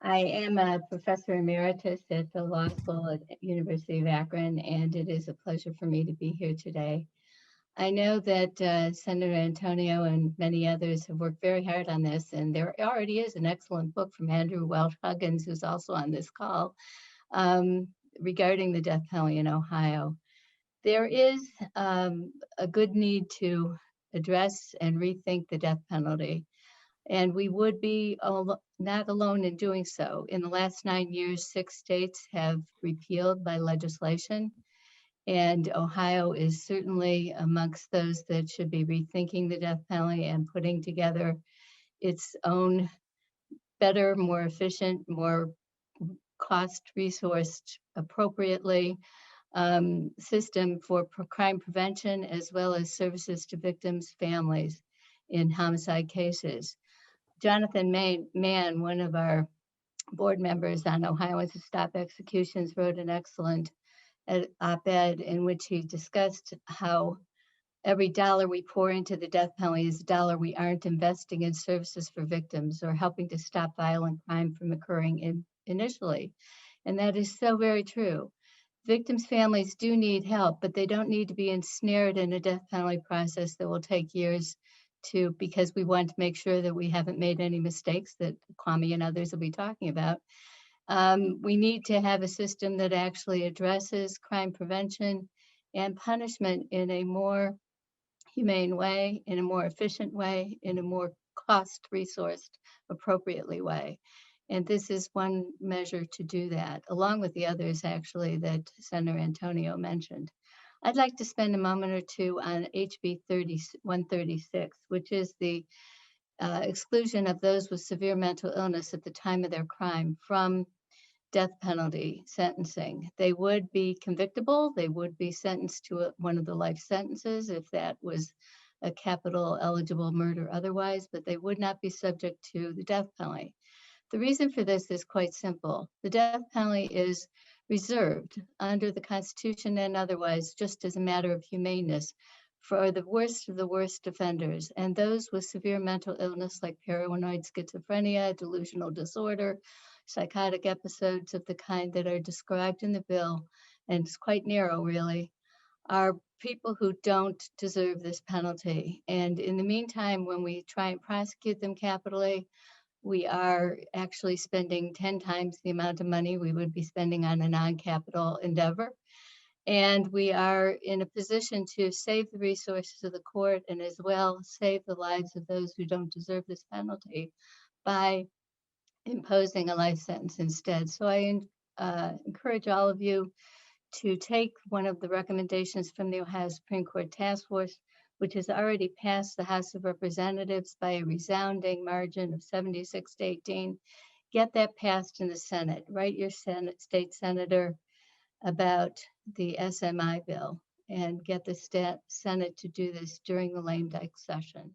I am a professor emeritus at the law school at University of Akron, and it is a pleasure for me to be here today. I know that Senator Antonio and many others have worked very hard on this, and there already is an excellent book from Andrew Welch Huggins, who's also on this call, um, regarding the death penalty in Ohio. There is a good need to address and rethink the death penalty. And we would be not alone in doing so. In the last 9 years, 6 states have repealed by legislation, and Ohio is certainly amongst those that should be rethinking the death penalty and putting together its own better, more efficient, more cost resourced appropriately system for crime prevention, as well as services to victims' families in homicide cases. Jonathan Mann, one of our board members on Ohioans to Stop Executions, wrote an excellent op-ed in which he discussed how every dollar we pour into the death penalty is a dollar we aren't investing in services for victims or helping to stop violent crime from occurring initially. And that is so very true. Victims' families do need help, but they don't need to be ensnared in a death penalty process that will take years because we want to make sure that we haven't made any mistakes that Kwame and others will be talking about. We need to have a system that actually addresses crime prevention and punishment in a more humane way, in a more efficient way, in a more cost resourced appropriately way. And this is one measure to do that, along with the others actually that Senator Antonio mentioned. I'd like to spend a moment or two on HB 136, which is the exclusion of those with severe mental illness at the time of their crime from death penalty sentencing. They would be convictable. They would be sentenced to one of the life sentences if that was a capital eligible murder otherwise, but they would not be subject to the death penalty. The reason for this is quite simple. The death penalty is reserved under the Constitution and otherwise just as a matter of humaneness for the worst of the worst offenders and those with severe mental illness like paranoid schizophrenia, delusional disorder, psychotic episodes of the kind that are described in the bill, and it's quite narrow really, are people who don't deserve this penalty. And in the meantime, when we try and prosecute them capitally, we are actually spending 10 times the amount of money we would be spending on a non-capital endeavor. And we are in a position to save the resources of the court and as well save the lives of those who don't deserve this penalty by imposing a life sentence instead. So I encourage all of you to take one of the recommendations from the Ohio Supreme Court Task Force, which has already passed the House of Representatives by a resounding margin of 76 to 18. Get that passed in the Senate. Write your state senator about the SMI bill and get the Senate to do this during the lame duck session.